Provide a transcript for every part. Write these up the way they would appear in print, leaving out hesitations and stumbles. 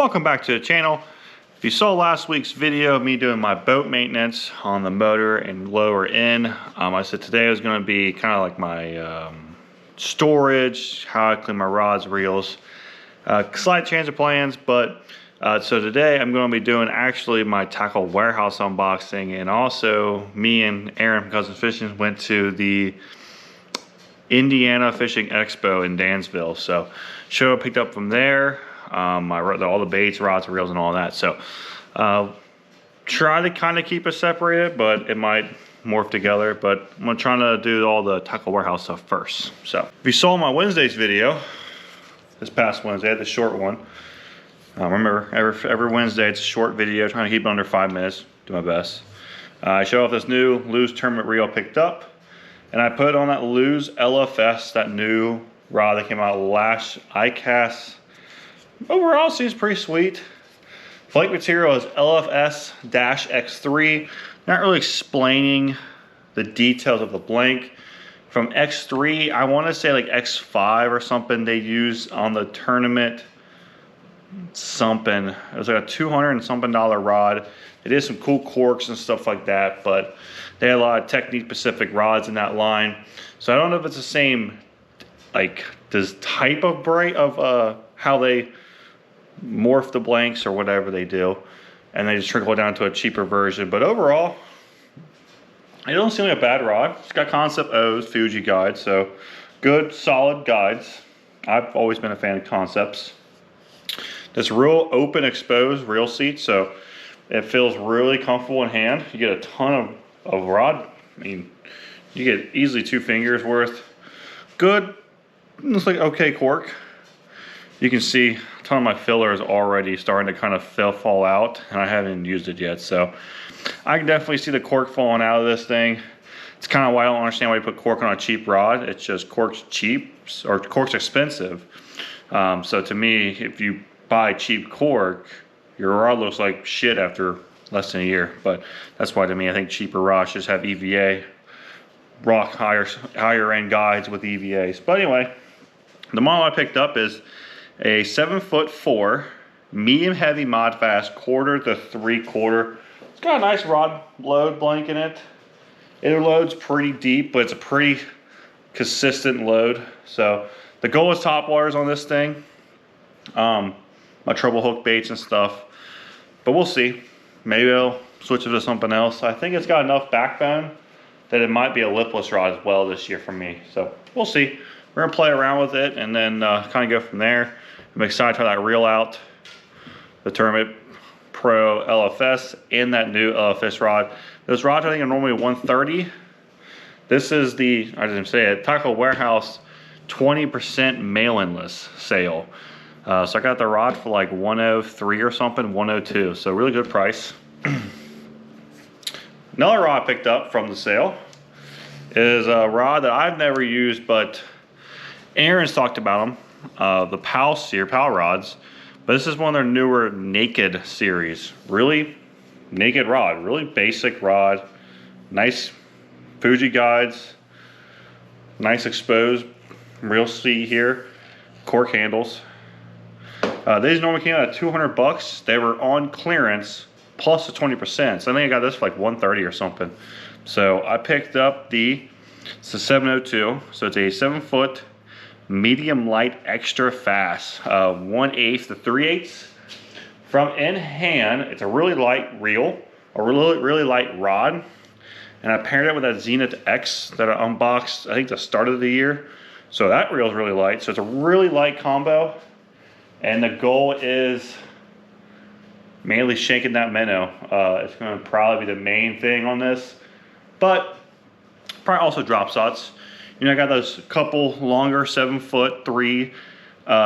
Welcome back to the channel. If you saw last week's video of me doing my boat maintenance on the motor and lower end, I said today was going to be kind of like my storage, how I clean my rods, reels. Slight change of plans, but so today I'm going to be doing actually my tackle warehouse unboxing, and also me and Aaron from Cousin Fishing went to the Indiana Fishing Expo in Dansville. So show picked up from there. All the baits, rods, reels, and all that. So try to kind of keep it separated, but it might morph together. But I'm trying to do all the tackle warehouse stuff first. So if you saw my Wednesday's video, this past Wednesday, I had the short one. Remember, every Wednesday it's a short video, trying to keep it under 5 minutes. Do my best. I show off this new Lew's tournament reel I picked up, and I put on that Lew's LFS, that new rod that came out last ICAST. Overall, seems pretty sweet. Blank material is LFS-X3. Not really explaining the details of the blank. From X3, I want to say like X5 or something they used on the tournament. Something. It was like a $200 and something rod. It is some cool corks and stuff like that, but they had a lot of technique-specific rods in that line. So I don't know if it's the same, like this type of braid of how they morph the blanks or whatever they do, and they just trickle it down to a cheaper version. But overall, it don't seem like a bad rod. It's got Concept O's, Fuji guides, so good, solid guides. I've always been a fan of Concepts. This real open, exposed reel seat, so it feels really comfortable in hand. You get a ton of rod. I mean, you get easily 2 fingers worth. Good, looks like okay cork. You can see a ton of my filler is already starting to kind of fall out, and I haven't used it yet. So I can definitely see the cork falling out of this thing. It's kind of why I don't understand why you put cork on a cheap rod. It's just cork's cheap, or cork's expensive. So to me, if you buy cheap cork, your rod looks like shit after less than a year. But that's why to me, I think cheaper rods just have EVA, rock higher end guides with EVAs. But anyway, the model I picked up is a 7'4" medium heavy mod fast 1/4 to 3/4. It's got a nice rod load blank in it. It loads pretty deep, but it's a pretty consistent load. So the goal is top waters on this thing. My treble hook baits and stuff, but we'll see. Maybe I'll switch it to something else. I think it's got enough backbone that it might be a lipless rod as well this year for me. So we'll see. We're gonna play around with it and then kind of go from there. I'm excited to try that reel out, the Tournament Pro LFS and that new LFS rod. Those rods I think are normally 130. This is the, I didn't say it, Tackle Warehouse 20% mail-in-less sale. So I got the rod for like 103 or something, 102. So really good price. Another rod I picked up from the sale is a rod that I've never used, but Aaron's talked about them. The PAL rods, but this is one of their newer Naked series. Really naked rod, really basic rod. Nice Fuji guides, nice exposed reel seat here, cork handles. These normally came out at 200 bucks. They were on clearance plus the 20%. So I think I got this for like 130 or something. So I picked up it's a 702. So it's a 7-foot medium light extra fast, 1/8 to 3/8. From in hand, it's a really light reel, a really light rod, and I paired it with that Zenith X that I unboxed I think the start of the year. So that reel is really light. So it's a really light combo, and the goal is mainly shanking that minnow. It's going to probably be the main thing on this, but probably also drop shots. You know, I got those couple longer 7'3"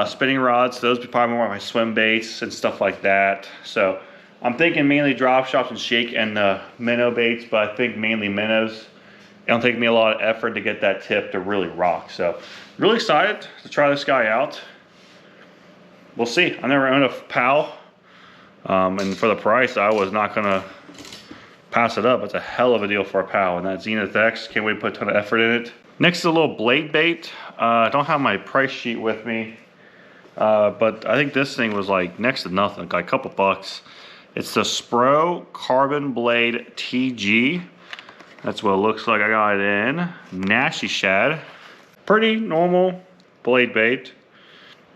spinning rods. Those would be probably more of my swim baits and stuff like that. So I'm thinking mainly drop shots and shake and minnow baits, but I think mainly minnows. It'll take me a lot of effort to get that tip to really rock. So really excited to try this guy out. We'll see. I never owned a PAL, and for the price, I was not gonna pass it up. It's a hell of a deal for a PAL, and that Zenith X, can't wait to put a ton of effort in it. Next is a little blade bait. I don't have my price sheet with me. But I think this thing was like next to nothing, like a couple bucks. It's the Spro Carbon Blade TG. That's what it looks like. I got it in Nasty Shad. Pretty normal blade bait,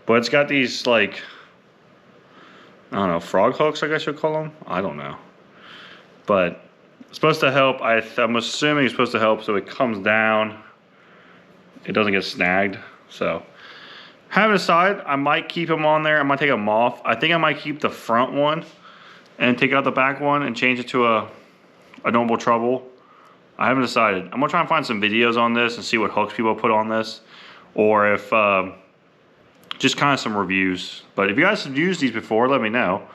but it's got these like, I don't know, frog hooks, I guess you'd call them. I don't know. But it's supposed to help. I'm assuming it's supposed to help so it comes down. It doesn't get snagged. So, haven't decided. I might keep them on there. I might take them off. I think I might keep the front one and take out the back one and change it to a normal treble. I haven't decided. I'm gonna try and find some videos on this and see what hooks people put on this, or if just kind of some reviews. But if you guys have used these before, let me know.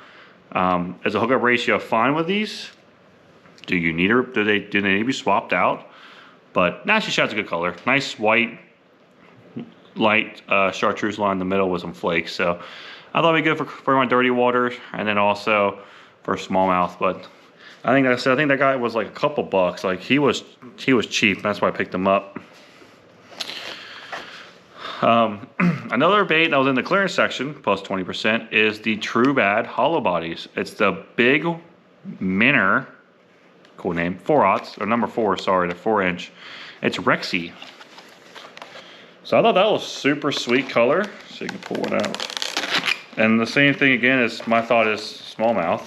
Is the hookup ratio fine with these? Do you need her? Do they need to be swapped out? But Nasty Shad's a good color. Nice white, light chartreuse line in the middle with some flakes. So I thought it'd be good for my dirty water, and then also for smallmouth. But I think that guy was like a couple bucks. Like he was cheap. That's why I picked him up. Another bait that was in the clearance section, plus 20%, is the True Bad Hollow Bodies. It's the big minnow, cool name, 4/0, or number 4, sorry, the 4-inch. It's Rexy. So I thought that was super sweet color. So you can pull one out. And the same thing again is, my thought is smallmouth.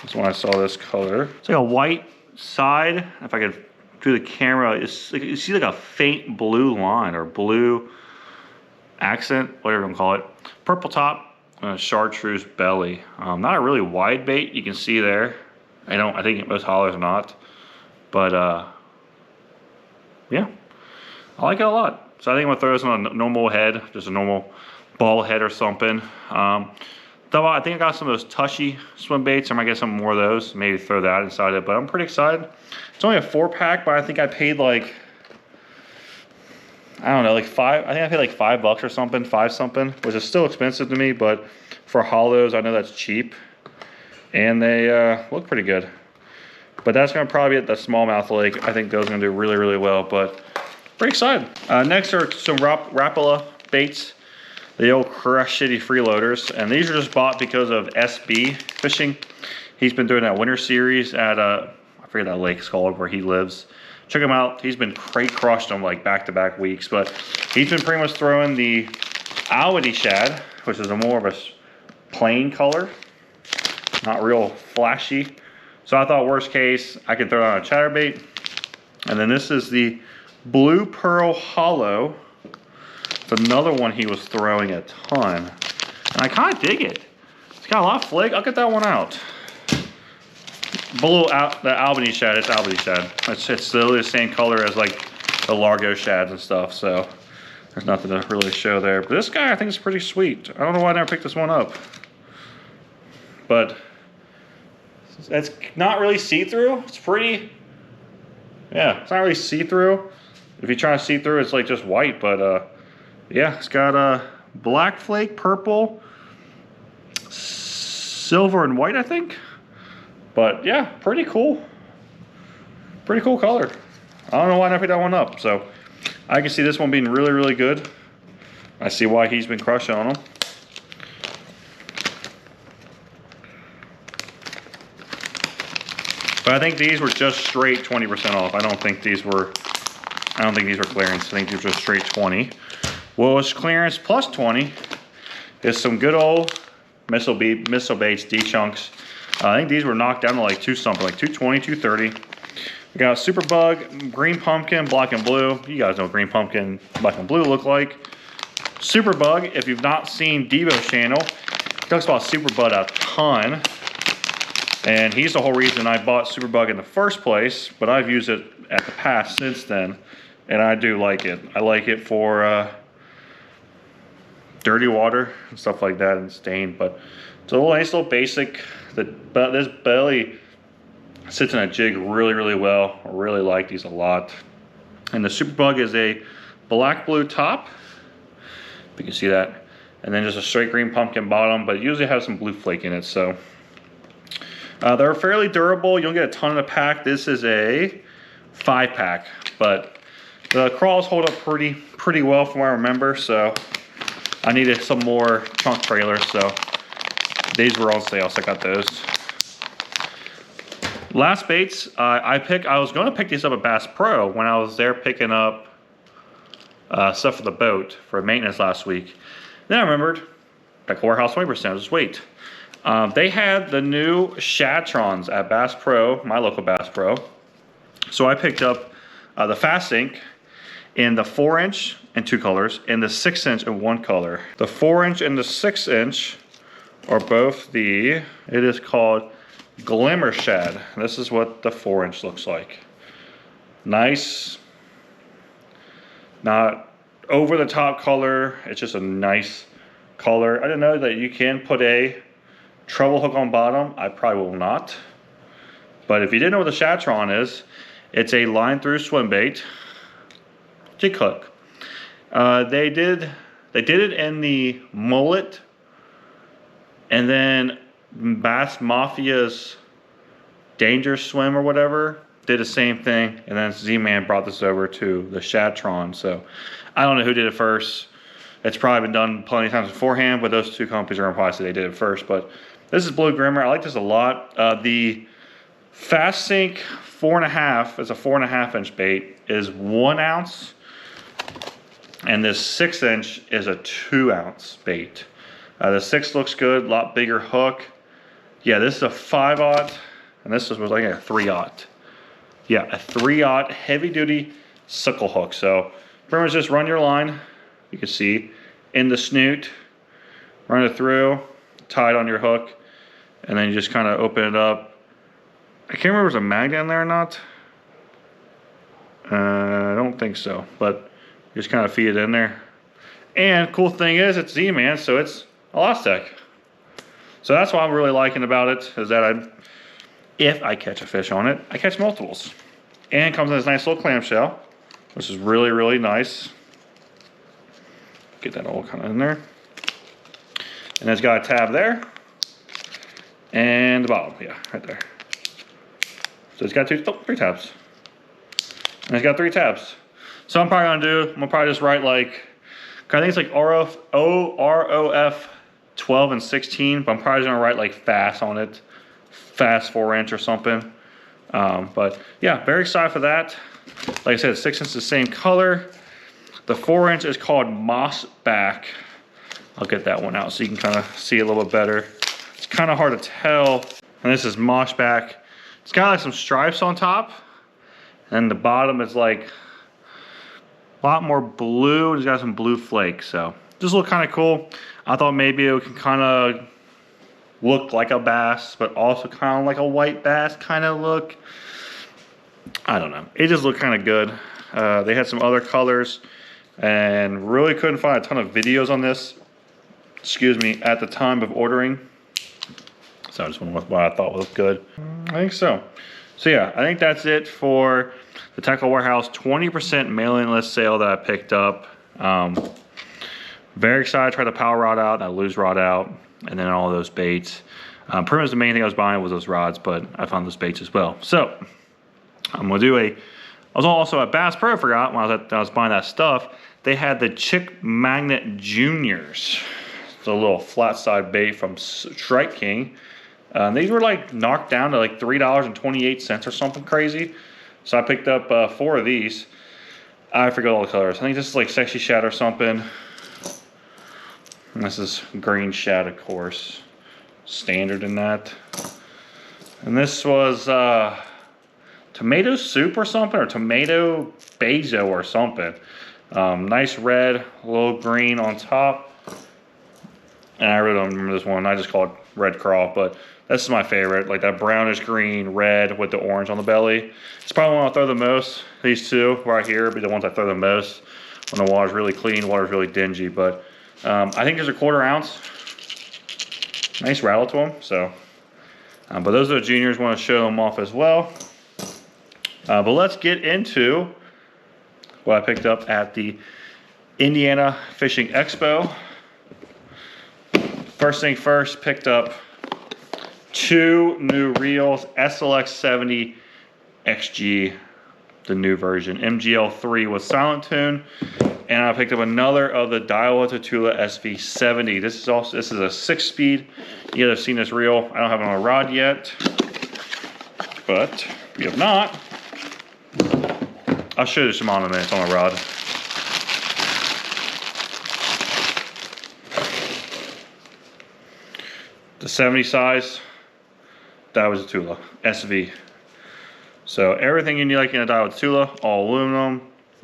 That's when I saw this color. It's like a white side. If I could do the camera, it's like, you see like a faint blue line or blue accent, whatever you want to call it. Purple top, chartreuse belly. Not a really wide bait, you can see there. I think most hollers are not. But yeah, I like it a lot. So I think I'm gonna throw this on a normal head, just a normal ball head or something. Though I think I got some of those Tushy swim baits. I might get some more of those. Maybe throw that inside it. But I'm pretty excited. It's only a 4-pack, but I think I paid like, I don't know, like I think I paid like $5 or something, 5 something, which is still expensive to me. But for hollows, I know that's cheap, and they look pretty good. But that's gonna probably be at the smallmouth lake. I think those are gonna do really, really well. But pretty excited. Next are some Rapala baits. The old Crush City freeloaders, and these are just bought because of SB Fishing. He's been doing that winter series at I forget that lake's called where he lives. Check him out. He's been crate crushed them like back-to-back weeks, but he's been pretty much throwing the Albany Shad, which is a more of a plain color, not real flashy. So I thought worst case I could throw it on a chatterbait. And then this is the Blue Pearl Hollow. It's another one he was throwing a ton. And I kind of dig it. It's got a lot of flake. I'll get that one out. Below the Albany Shad, it's Albany Shad. It's literally the same color as like the Largo Shads and stuff. So there's nothing to really show there. But this guy I think is pretty sweet. I don't know why I never picked this one up. But it's not really see-through. It's pretty, yeah, it's not really see-through. If you're trying to see through, it's like just white, but yeah, it's got a black flake, purple, silver, and white, I think. But yeah, pretty cool. Pretty cool color. I don't know why I never picked that one up. So I can see this one being really, really good. I see why he's been crushing on them. But I think these were just straight 20% off. I don't think these were clearance. I think these were straight 20. What was clearance plus 20 is some good old missile baits, D-chunks. I think these were knocked down to like 2 something, like 220, 230. We got Super Bug, Green Pumpkin, Black and Blue. You guys know what Green Pumpkin, Black and Blue look like. Super Bug, if you've not seen Devo's channel, he talks about Super Bug a ton. And he's the whole reason I bought Super Bug in the first place, but I've used it at the past since then. And I do like it. I like it for dirty water and stuff like that and stain. But it's a nice little basic. This belly sits in a jig really, really well. I really like these a lot. And the Super Bug is a black blue top. If you can see that. And then just a straight green pumpkin bottom, but it usually has some blue flake in it. So they're fairly durable. You don't get a ton in a pack. This is a 5-pack, but the crawls hold up pretty well from what I remember. So I needed some more chunk trailers, so these were on sale, so I got those. Last baits, I was going to pick these up at Bass Pro when I was there picking up stuff for the boat for maintenance last week. Then I remembered, Tackle Warehouse 20%, just wait. They had the new Shatrons at Bass Pro, my local Bass Pro. So I picked up the Fast Sink in the 4-inch in 2 colors and the 6-inch in 1 color. The 4-inch and the 6-inch are both it is called Glimmer Shad. This is what the 4-inch looks like. Nice, not over the top color. It's just a nice color. I didn't know that you can put a treble hook on bottom. I probably will not. But if you didn't know what the Shatron is, it's a line through swim bait jig hook. They did it in the mullet, and then Bass Mafia's Danger Swim or whatever did the same thing, and then Z-Man brought this over to the Shatron. So I don't know who did it first. It's probably been done plenty of times beforehand, but those two companies are going to probably say they did it first. But this is Blue Grimmer. I like this a lot. The Fast Sink 4.5 is a 4.5-inch bait, is 1 ounce, and this 6-inch is a 2-ounce bait. The 6 looks good, a lot bigger hook. Yeah, this is a 5/0, and this was like a 3/0. Yeah, a 3/0 heavy-duty suckle hook. So pretty much just run your line, you can see, in the snoot, run it through, tie it on your hook, and then you just kind of open it up. I can't remember if there's a magnet in there or not. I don't think so, but just kind of feed it in there. And cool thing is, it's Z-Man, so it's Elastec. So that's what I'm really liking about it, is that if I catch a fish on it, I catch multiples. And it comes in this nice little clamshell, which is really, really nice. Get that all kind of in there. And it's got a tab there. And the bottom, yeah, right there. So it's got 3 tabs. And it's got 3 tabs. So I'm probably gonna just write like, I think it's like ROF 12 and 16, but I'm probably gonna write like fast on it. Fast 4-inch or something. But yeah, very excited for that. Like I said, 6-inch is the same color. The 4-inch is called Moss Back. I'll get that one out so you can kind of see a little bit better. It's kind of hard to tell. And this is Moss Back. It's got like some stripes on top, and the bottom is like a lot more blue. It's got some blue flakes, so just look kind of cool. I thought maybe it can kind of look like a bass, but also kind of like a white bass kind of look. I don't know. It just looked kind of good. They had some other colors, and really couldn't find a ton of videos on this, excuse me, at the time of ordering. So I just went with what I thought was good. I think so. So yeah, I think that's it for the Tackle Warehouse 20% mailing list sale that I picked up. Very excited to try the power rod out, that loose rod out, and then all those baits. Pretty much the main thing I was buying was those rods, but I found those baits as well. So I'm gonna do I was also at Bass Pro, forgot when I was buying that stuff. They had the Chick Magnet Juniors. It's a little flat side bait from Strike King. These were like knocked down to like $3.28 or something crazy. So I picked up 4 of these. I forget all the colors. I think this is like Sexy Shad or something. And this is Green Shad, of course. Standard in that. And this was tomato soup or something, or tomato basil or something. Nice red, a little green on top. And I really don't remember this one. I just call it Red Craw, but this is my favorite. Like that brownish green, red with the orange on the belly. It's probably one I'll throw the most. These two right here will be the ones I throw the most when the water's really clean, water's really dingy. But I think there's a 1/4 ounce. Nice rattle to them. So, but those are the juniors. Want to show them off as well. But let's get into what I picked up at the Indiana Fishing Expo. First thing first, picked up 2 new reels, SLX 70 XG the new version. MGL3 with silent tune. And I picked up another of the Daiwa Tatula SV70. This is a 6-speed. You guys have seen this reel. I don't have it on a rod yet, but if not, I'll show you the Shimano in a minute. It's on a rod. The 70 size, Daiwa Tatula SV. So everything you need like in a Daiwa Tatula, all aluminum,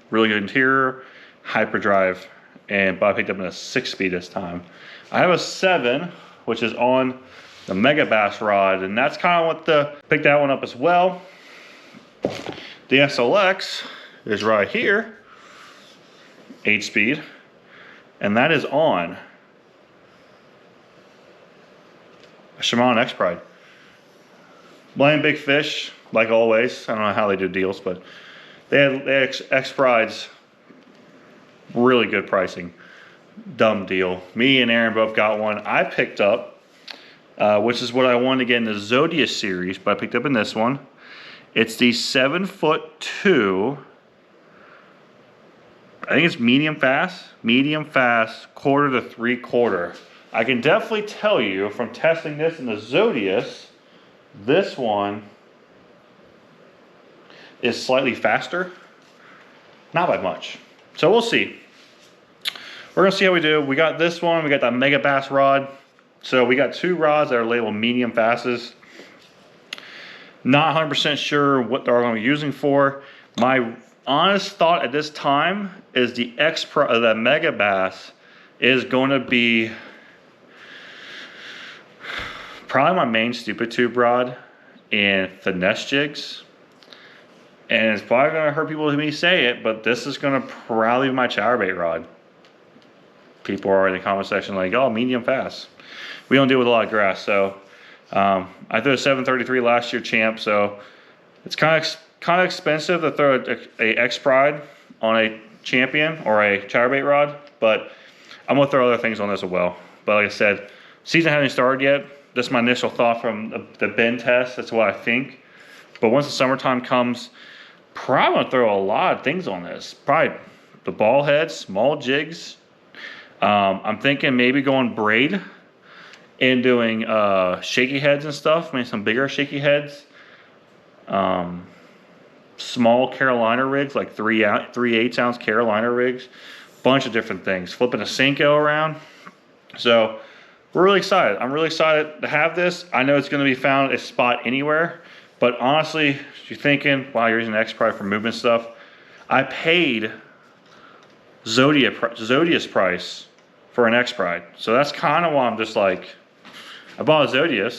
really good interior, hyperdrive, but I picked up in a 6-speed this time. I have a 7, which is on the Mega Bass rod, and that's kind of what picked that one up as well. The SLX is right here, 8-speed, and that is on a Shimano X-Pride. Blind Big Fish, like always. I don't know how they do deals, but they had X-Prides, really good pricing. Dumb deal. Me and Aaron both got one. I picked up, which is what I wanted to get in the Zodiac series, but I picked up in this one. It's the 7'2". I think it's medium fast, quarter to 3/4. I can definitely tell you from testing this in the Zodiac, this one is slightly faster, not by much. So we'll see. We're gonna see how we do. We got this one, we got that Mega Bass rod. So we got 2 rods that are labeled medium fastest. Not 100% sure what they're gonna be using for. My honest thought at this time is the the Mega Bass is gonna be probably my main stupid tube rod and finesse jigs. And it's probably gonna hurt people to me say it, but this is gonna probably be my chatterbait rod. People are in the comment section like, oh, medium fast. We don't deal with a lot of grass, so I threw a 733 last year champ, so it's kind of expensive to throw a X-Pride on a champion or a chatterbait rod, but I'm gonna throw other things on this as well. But like I said, season hasn't started yet. This is my initial thought from the bend test. That's what I think. But once the summertime comes, probably gonna throw a lot of things on this. Probably the ball heads, small jigs. I'm thinking maybe going braid and doing shaky heads and stuff. Maybe some bigger shaky heads. Small Carolina rigs, like 3/8 ounce Carolina rigs. Bunch of different things. Flipping a Senko around. So we're really excited. I'm really excited to have this. I know it's going to be found a spot anywhere. But honestly, if you're thinking, wow, you're using X-Pride for movement stuff, I paid Zodiac's price for an X-Pride. So that's kind of why I'm just like, I bought a Zodiac,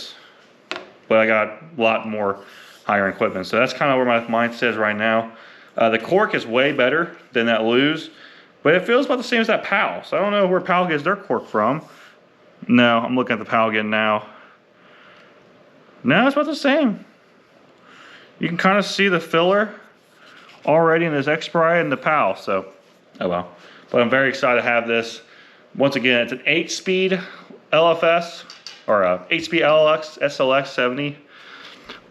but I got a lot more higher equipment. So that's kind of where my mindset is right now. The cork is way better than that Lose, but it feels about the same as that PAL. So I don't know where PAL gets their cork from. No, I'm looking at the PAL again now. No, it's about the same. You can kind of see the filler already in this X-Pride and the PAL, so, oh well. But I'm very excited to have this. Once again, it's an 8-speed LFS, or a 8-speed SLX 70.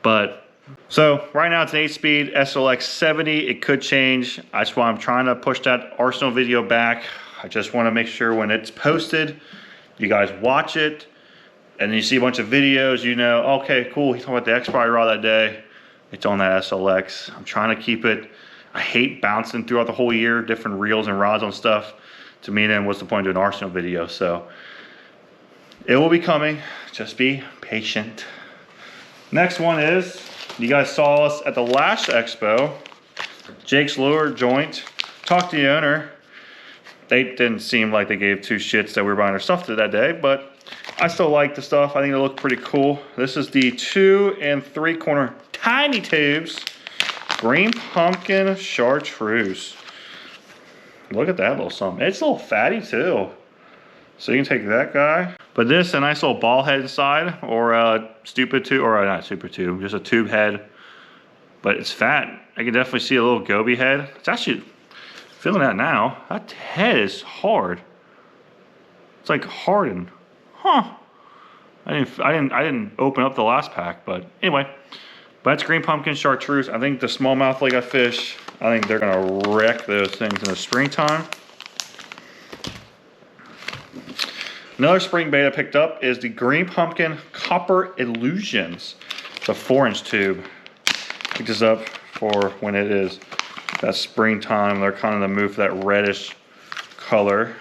But, so right now it's an 8-speed SLX 70. It could change. That's why I'm trying to push that Arsenal video back. I just want to make sure when it's posted, you guys watch it, and then you see a bunch of videos, you know, okay, cool, he's talking about the X-Pride rod that day. It's on that SLX. I'm trying to keep it. I hate bouncing throughout the whole year, different reels and rods on stuff. To me, then, what's the point of an Arsenal video? So, it will be coming. Just be patient. Next one is, you guys saw us at the last expo. Jake's Lure Joint. Talked to the owner. They didn't seem like they gave 2 shits that we were buying our stuff to that day, but I still like the stuff. I think they look pretty cool. This is the 2 3/4 tiny tubes. Green pumpkin chartreuse. Look at that little something. It's a little fatty too. So you can take that guy. But this, a nice little ball head inside, or a stupid tube, or not stupid tube, just a tube head. But it's fat. I can definitely see a little goby head. It's actually, feeling that now, that head is hard. It's like hardened. Huh. I didn't open up the last pack, but anyway. But that's green pumpkin chartreuse. I think the smallmouth like I fish I think they're gonna wreck those things in the springtime. Another spring bait I picked up is the Green Pumpkin Copper Illusions. It's a 4-inch tube. Picked this up for when it is that springtime. They're kind of the move for that reddish color.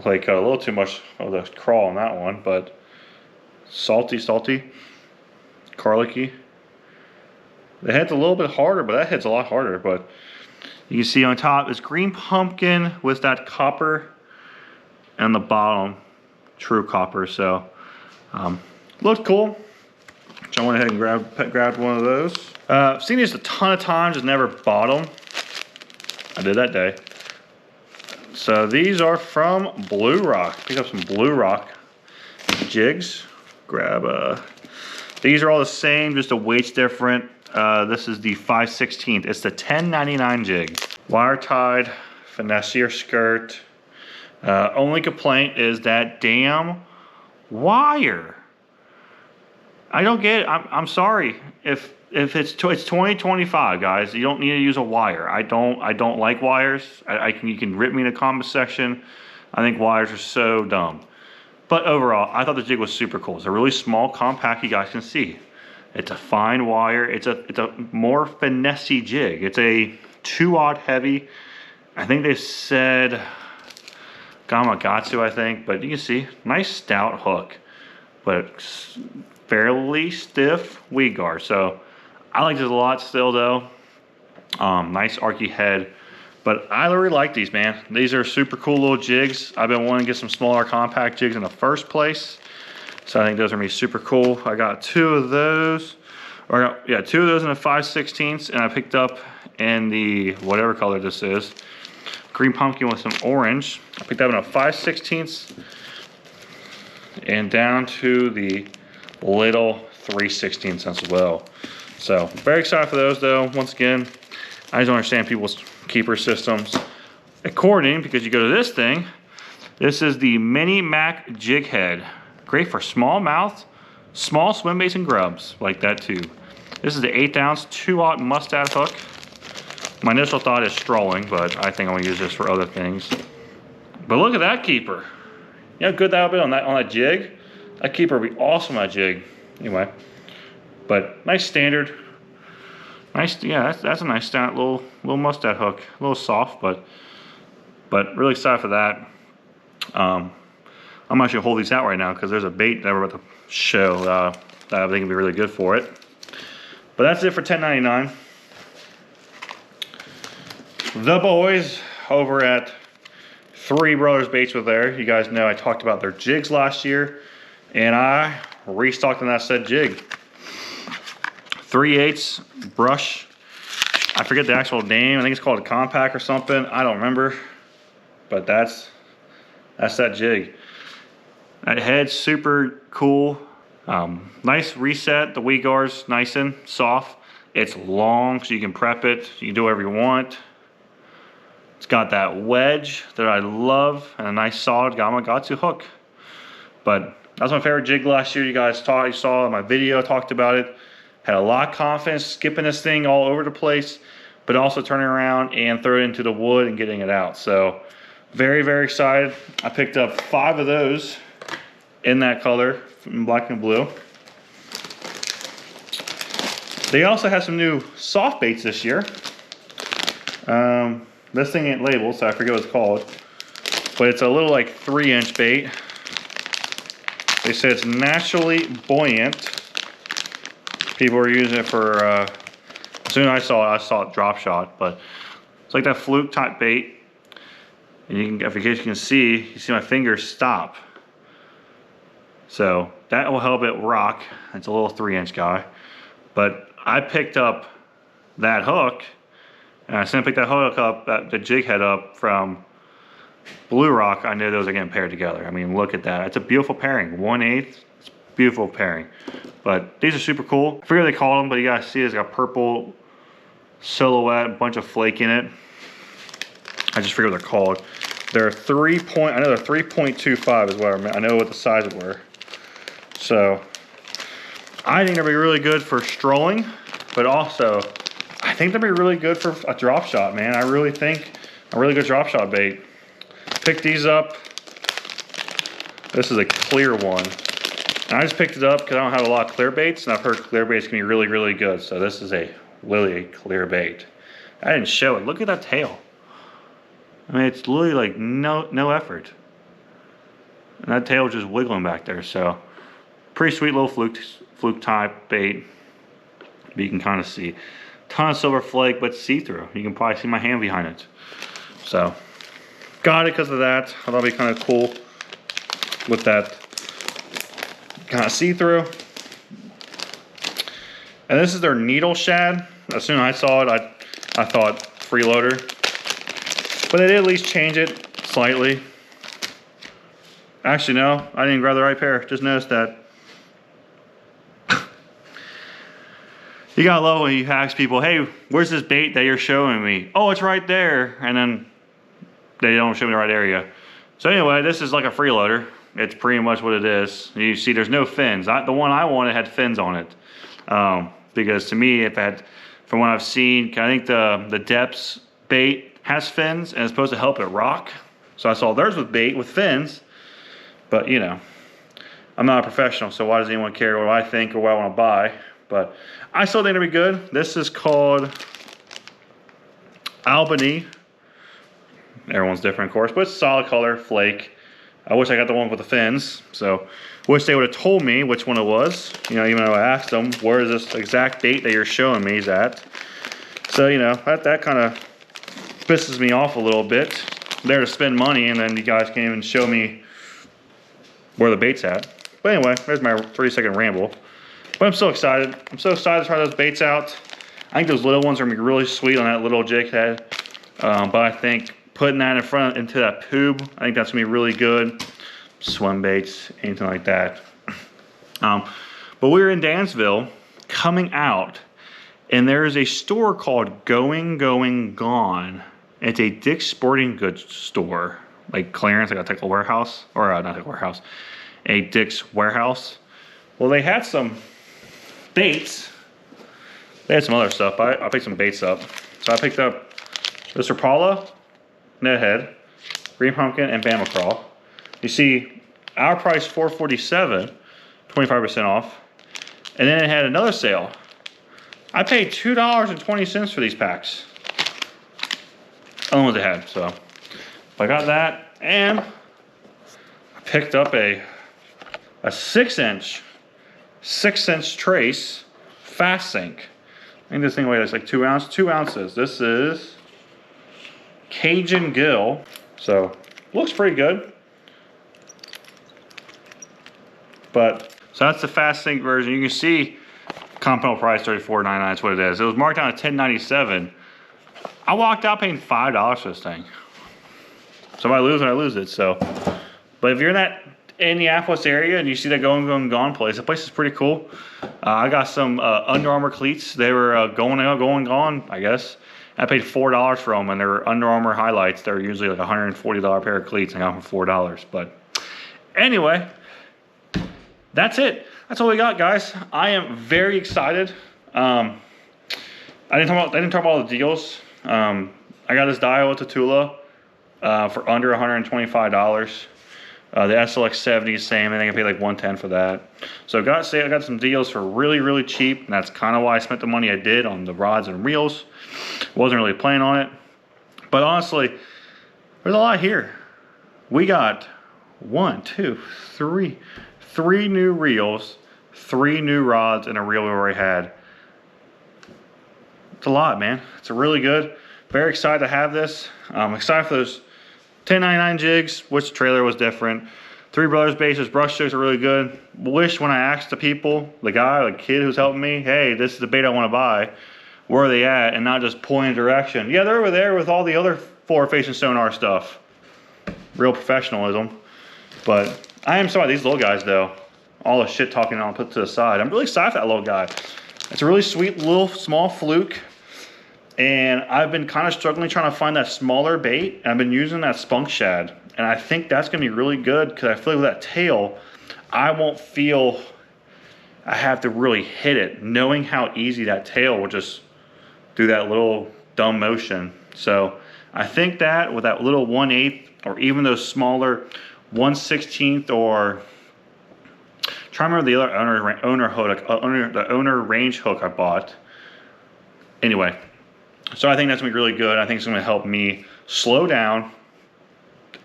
Like a little too much of the crawl on that one, but salty, garlicky. The head's a little bit harder, but that head's a lot harder. But you can see on top is green pumpkin with that copper, and the bottom true copper. So looked cool. So I went ahead and grabbed one of those. I've seen these a ton of times, just never bought them. I did that day. So these are from Blue Rock. Picked up some Blue Rock jigs. These are all the same, just the weight's different. This is the 5/16. It's the 10.99 jig. Wire tied, finessier skirt. Only complaint is that damn wire. I don't get it. I'm sorry. If it's 2025, guys, you don't need to use a wire. I don't like wires. You can rip me in the comment section. I think wires are so dumb. But overall, I thought the jig was super cool. It's a really small, compact. You guys can see. It's a fine wire. It's a more finessey jig. It's a 2/0 heavy. I think they said Gamakatsu, I think, but you can see nice stout hook, but fairly stiff weed guard. So I like this a lot still though. Nice archy head, but I really like these, man. These are super cool little jigs. I've been wanting to get some smaller compact jigs in the first place, so I think those are gonna be super cool. I got two of those, two of those in the 5/16, and I picked up in the whatever color this is, green pumpkin with some orange. I picked up in a 5/16 and down to the little 3/16 as well. So very excited for those though. Once again, I just don't understand people's keeper systems. According, because you go to this thing, this is the Mini Mac jig head. Great for small mouth, small swim baits and grubs like that too. This is the 1/8 ounce 2/0 mustad hook. My initial thought is strolling, but I think I'm gonna use this for other things. But look at that keeper. You know how good that would be on that jig? That keeper would be awesome on that jig. Anyway, but nice standard. Nice, yeah, that's a nice standard little mustad hook. A little soft, but really excited for that. I'm actually hold these out right now because there's a bait that we're about to show that I think would be really good for it. But that's it for $10.99. The boys over at Three Brothers Baits were there. You guys know I talked about their jigs last year, and I restocked on that said jig. 3/8 brush. I forget the actual name. I think it's called a compact or something. I don't remember, but that's that jig. That head's super cool. Nice reset. The weed guard's nice and soft. It's long, so you can prep it. You can do whatever you want. It's got that wedge that I love and a nice solid Gamakatsu hook. But that's my favorite jig last year. You guys saw in my video, I talked about it. Had a lot of confidence skipping this thing all over the place, but also turning around and throwing it into the wood and getting it out. So very, very excited. I picked up 5 of those in that color, in black and blue. They also have some new soft baits this year. This thing ain't labeled, so I forget what it's called. But it's a little like 3-inch bait. They say it's naturally buoyant. People are using it for, as soon as I saw it drop shot. But it's like that fluke type bait. And you can, if you can see, you see my fingers stop. So that will help it rock. It's a little 3-inch guy. But I picked up that hook. And as soon as I picked that hook up, the jig head up from Blue Rock, I knew those are getting paired together. I mean, look at that. It's a beautiful pairing. 1/8, it's a beautiful pairing. But these are super cool. I forget what they call them, but you guys see it's got purple silhouette, a bunch of flake in it. I just forget what they're called. They're 3.25 is what I meant. I know what the size were. So I think they'll be really good for strolling, but also I think that'd be really good for a drop shot, man. I really think a really good drop shot bait. Pick these up. This is a clear one. And I just picked it up because I don't have a lot of clear baits, and I've heard clear baits can be really, really good. So this is literally a clear bait. I didn't show it. Look at that tail. I mean, it's literally like no effort. And that tail just wiggling back there. So pretty sweet little fluke type bait. But you can kind of see. Ton of silver flake, but see-through. You can probably see my hand behind it. So got it because of that. I thought it'd be kind of cool with that kind of see-through. And this is their needle shad. As soon as I saw it, I thought freeloader. But they did at least change it slightly. Actually, no, I didn't grab the right pair. Just noticed that. You gotta love when you ask people, hey, where's this bait that you're showing me? Oh, it's right there. And then they don't show me the right area. So anyway, this is like a freeloader. It's pretty much what it is. You see there's no fins. The one I wanted had fins on it. Because to me, if it had, from what I've seen, I think the depths bait has fins and it's supposed to help it rock. So I saw theirs with bait with fins. But you know, I'm not a professional, so why does anyone care what I think or what I want to buy? But I still think it'll be good. This is called Albany. Everyone's different, of course, but it's solid color, flake. I wish I got the one with the fins. So wish they would have told me which one it was. You know, even though I asked them, where is this exact bait that you're showing me is at? So, you know, that kind of pisses me off a little bit. There to spend money, and then you guys can't even show me where the bait's at. But anyway, there's my 30-second ramble. But I'm so excited. I'm so excited to try those baits out. I think those little ones are gonna be really sweet on that little jig head. But I think putting that into that poob, I think that's gonna be really good. Swim baits, anything like that. But we were in Dansville coming out, and there's a store called Going Gone. It's a Dick's Sporting Goods store, like clearance, like a Tickle warehouse, or not a warehouse, a Dick's warehouse. Well, they had some baits. They had some other stuff, but I picked some baits up. So I picked up this Rapala, Nethead, Green Pumpkin, and Bama Crawl. You see, our price $4.47, 25% off. And then it had another sale. I paid $2.20 for these packs. Only ones they had, so. I got that, and I picked up a 6-inch trace fast sink. I think this thing weighs like 2 ounces. This is Cajun Gill, so looks pretty good. But so that's the fast sink version. You can see component price $34.99. That's what it is. It was marked down at $10.97. I walked out paying $5 for this thing. So if I lose it, I lose it. So, but if you're in that Indianapolis area and you see that Going Gone place, the place is pretty cool. I got some Under Armour cleats. They were going gone, I guess. I paid $4 for them, and they were Under Armour highlights. They're usually like a $140 pair of cleats. I got them for $4. But anyway, that's it. That's all we got, guys. I am very excited. I didn't talk about all the deals. I got this Daiwa Tatula for under $125. The SLX 70 is the same. I think I paid like $110 for that. So I got some deals for really, really cheap, and that's kind of why I spent the money I did on the rods and reels. Wasn't really planning on it, but honestly, there's a lot here. We got 3 new reels, 3 new rods, and a reel we already had. It's a lot, man. It's really good. Very excited to have this. I'm excited for those 1099 jigs, which trailer was different. Three Brothers bases, brush strokes are really good. Wish when I asked the people, the kid who's helping me, hey, this is the bait I want to buy, where are they at? And not just pointing direction. Yeah, they're over there with all the other forward-facing sonar stuff. Real professionalism. But I am sorry, these little guys though, all the shit talking I'll put to the side. I'm really excited for that little guy. It's a really sweet little small fluke. And I've been kind of struggling trying to find that smaller bait. And I've been using that spunk shad. And I think that's gonna be really good because I feel like with that tail, I won't feel I have to really hit it, knowing how easy that tail will just do that little dumb motion. So I think that with that little 1/8 or even those smaller 1/16 or trying to remember the other owner range hook I bought. Anyway, so I think that's gonna be really good. I think it's gonna help me slow down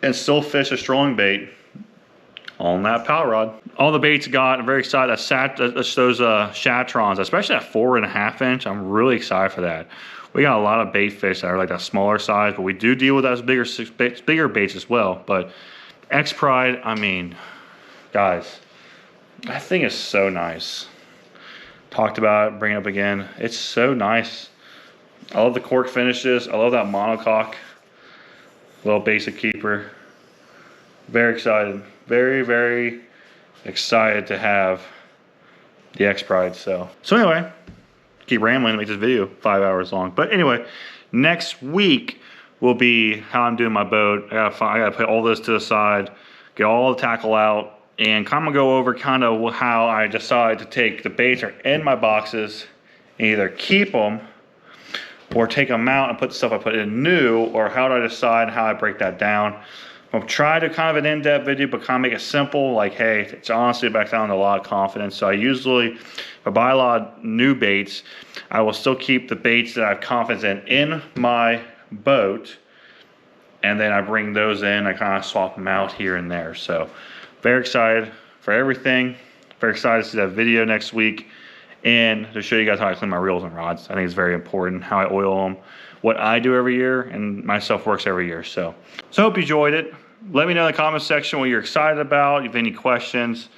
and still fish a strolling bait on that power rod. All the baits got, I'm very excited. Those Shatrons, especially that 4.5 inch. I'm really excited for that. We got a lot of bait fish that are like that smaller size, but we do deal with those bigger baits as well. But X Pride, I mean, guys, that thing is so nice. Talked about it, bring it up again. It's so nice. I love the cork finishes. I love that monocoque. Little basic keeper. Very excited. Very, very excited to have the X Pride. So anyway, keep rambling to make this video 5 hours long. But anyway, next week will be how I'm doing my boat. I gotta put all this to the side, get all the tackle out, and kind of go over kind of how I decide to take the baits that are in my boxes and either keep them or take them out and put the stuff I put in new, or how do I decide how I break that down. I'll try to kind of an in-depth video, but kind of make it simple. Like, hey, it's honestly back down to a lot of confidence. So I usually, if I buy a lot of new baits, I will still keep the baits that I have confidence in my boat, and then I bring those in. I kind of swap them out here and there. So very excited for everything. Very excited to see that video next week and to show you guys how I clean my reels and rods. I think it's very important how I oil them, what I do every year, and myself works every year. So hope you enjoyed it. Let me know in the comment section what you're excited about. If you have any questions,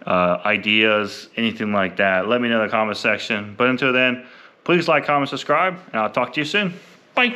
ideas, anything like that, let me know in the comment section. But until then, please like, comment, subscribe, and I'll talk to you soon. Bye.